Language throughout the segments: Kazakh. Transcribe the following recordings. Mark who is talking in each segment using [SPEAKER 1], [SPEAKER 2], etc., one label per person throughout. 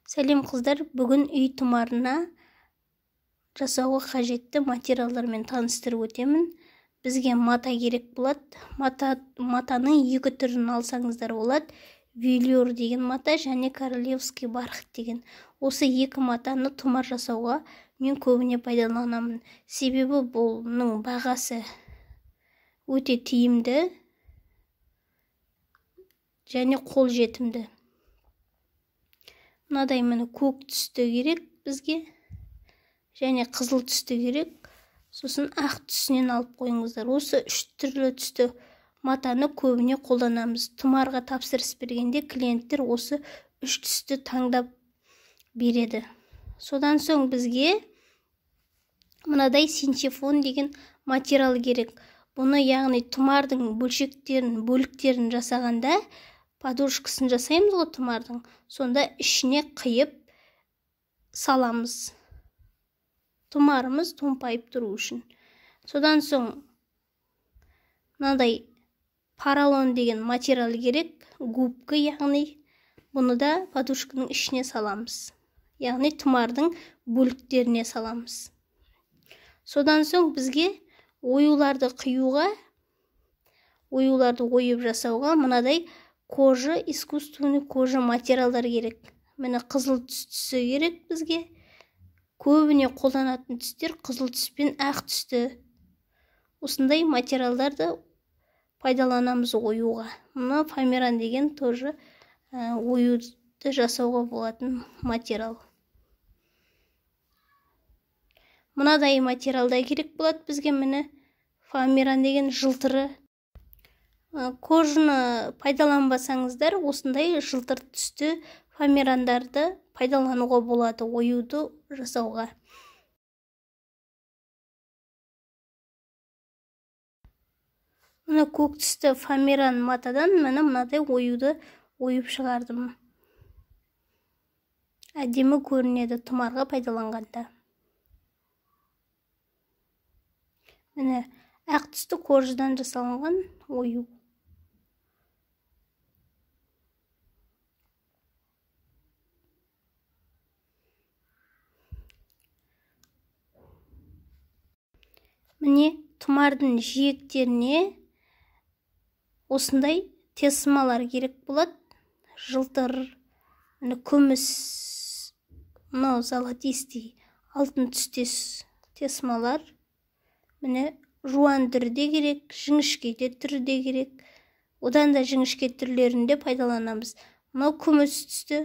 [SPEAKER 1] Сәлем қыздар, бүгін үй тұмарына жасауға қажетті материалдармен таныстырып өтемін. Бізге мата керек болады. Матаның екі түрін алсаңыздар болады. Велюр деген мата және королевский бархат деген. Осы екі матаны тұмар жасауға мен көбіне пайдаланамын. Себебі бұның бағасы өте тиімді және қолжетімді. Мынадай міне көк түсті керек бізге және қызыл түсті керек. Сосын ақ түсінен алып қойыңыздар. Осы үш түрлі түсті матаны көбіне қолданамыз. Тұмарға тапсырыс бергенде клиенттер осы үш түсті таңдап береді. Содан соң бізге мынадай синтефон деген материал керек. Бұны яғни тұмардың бөліктерін жасағанда подушкасын жасаймыз ғой тұмардың. Сонда ішіне қиып саламыз. Тұмарымыз томпайып тұру үшін. Содан соң мынадай поролон деген материал керек. Губка, яғни бұны да подушканың ішіне саламыз. Яғни тұмардың бөліктеріне саламыз. Содан соң бізге оюларды ойып жасауға мынадай кожа, искусственный кожа материалдар керек. Міне қызыл түсі керек бізге. Көбіне қолданатын түстер қызыл түс пен ақ түсті. Осындай материалдарды пайдаланамыз оюға. Мұны фоамиран деген тоже оюды жасауға болатын материал. Мынадай материалда керек болады бізге. Міне фоамиран деген жылтыры. Кожаны пайдаланбасаңыздар, осындай жылтыр түсті фоамирандарды пайдалануға болады оюды жасауға. Мына көк түсті фоамиран матадан мынадай оюды ойып шығардым. Әдемі көрінеді тұмарға пайдаланғанда. Міне ақ түсті кожадан жасалынған ою. Міне тұмардың жиектеріне осындай тесмалар керек болады. Жылтыр, күміс, золотистый, алтын түстес тесмалар. Міне жуан түрде керек, жіңішке түрде керек. Одан да жіңішке түрлерінде пайдаланамыз. Мынау күміс түсті,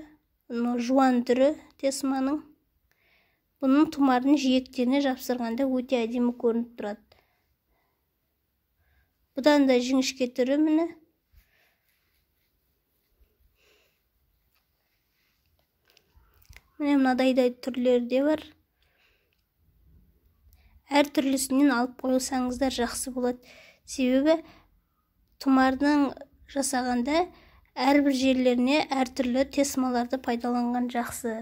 [SPEAKER 1] жуан түрі тесманың. Бұның тұмардың жиектеріне жапсырғанда өте әдемі көрініп тұрады. Бұдан да жіңішке түрі міне. Міне мынадайдай түрлері де бар. Әр түрлісінен алып қойсаңыздар жақсы болады. Себебі тұмардың жасағанда әрбір жерлеріне әртүрлі тесмаларды пайдаланған жақсы.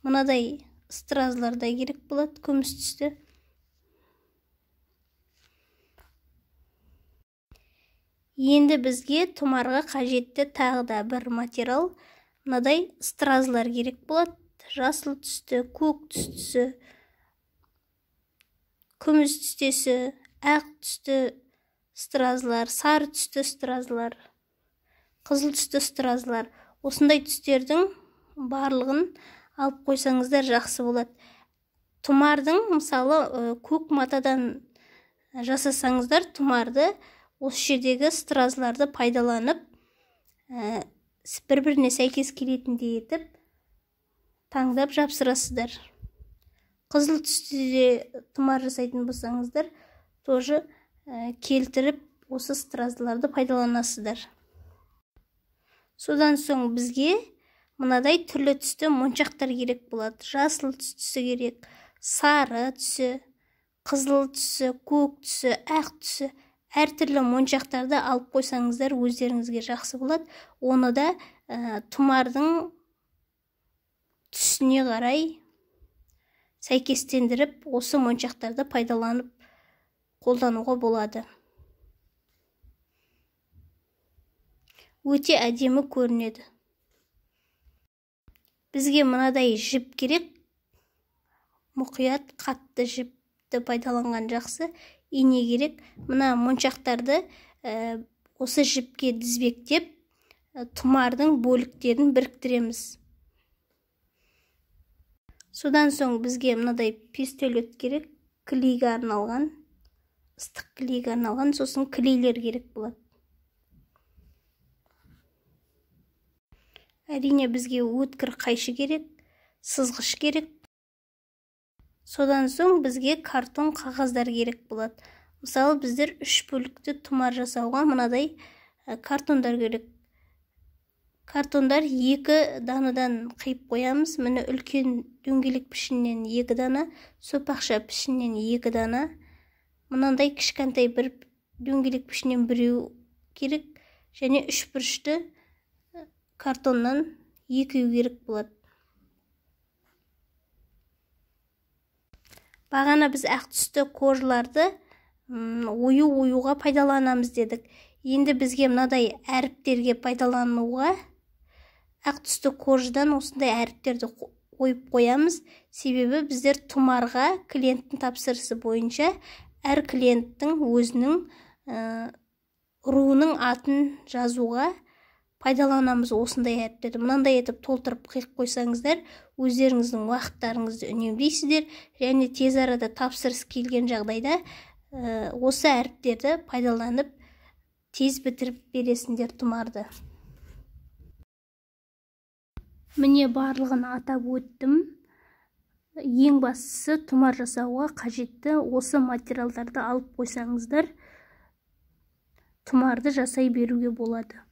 [SPEAKER 1] Мынадай стразларда керек болады, күміс түсті. Енді бізге тұмарға қажетті тағы да бір материал. Мынадай стразлар керек болады. Жасыл түсті, көк түстісі, күміс түстесі, ақ түсті стразлар, сары түсті стразлар, қызыл түсті стразлар. Осындай түстердің барлығын алып қойсаңыздар жақсы болады. Тұмардың мысалы көк матадан жасасаңыздар тұмарды осы жердегі стразларды пайдаланып бір-біріне сәйкес келетіндей етіп таңдап жапсырасыздар. Қызыл түсті де тұмар жасайтын болсаңыздар тоже келтіріп осы стразларды пайдаланасыздар. Содан соң бізге мынадай түрлі түсті моншақтар керек болады. Жасыл түсі керек, сары түсі, қызыл түсі, көк түсі, ақ түсі. Әртүрлі моншақтарды алып қойсаңыздар өздеріңізге жақсы болады. Оны да тұмардың түсіне қарай сәйкестендіріп, осы моншақтарды пайдаланып қолдануға болады. Өте әдемі көрінеді. бізге мынадай жіп керек. Мұқият қатты жіпті пайдаланған жақсы. Ине керек. Мына моншақтарды осы жіпке дізбектеп тұмардың бөліктерін біріктіреміз. Содан соң бізге мынадай пистолет керек, клейге арналған, ыстық клейге арналған, сосын клейлер керек болады. Әрине бізге өткір қайшы керек, сызғыш керек. Содан соң бізге картон қағаздар керек болады. Мысалы, біздер 3 бөлікті тұмар жасауға мынадай картондар керек. Картондар 2 данадан қиып қоямыз. Міне үлкен дөңгелек пішіннен 2 дана, сопақша пішіннен 2 дана. Мынандай кішкентай бір дөңгелек пішіннен біреу керек. Және 3 бұрышты картоннан 2 керек болады. Бағана біз ақ түсті кожаларды ою-оюға пайдаланамыз дедік. Енді бізге мынадай әріптерге пайдалануға ақ түсті кожадан осындай әріптерді ойып қоямыз. Себебі біздер тұмарға клиенттің тапсырысы бойынша әр клиенттің өзінің руының атын жазуға пайдаланамыз осындай әріптерді. Мынандай етіп толтырып қиып қойсаңыздар, өздеріңіздің уақыттарыңызды үнемдейсіздер, және тез арада тапсырыс келген жағдайда осы әріптерді пайдаланып тез бітіріп бересіңдер тұмарды. Міне барлығын атап өттім. Ең бастысы тұмар жасауға қажетті осы материалдарды алып қойсаңыздар, тұмарды жасай беруге болады.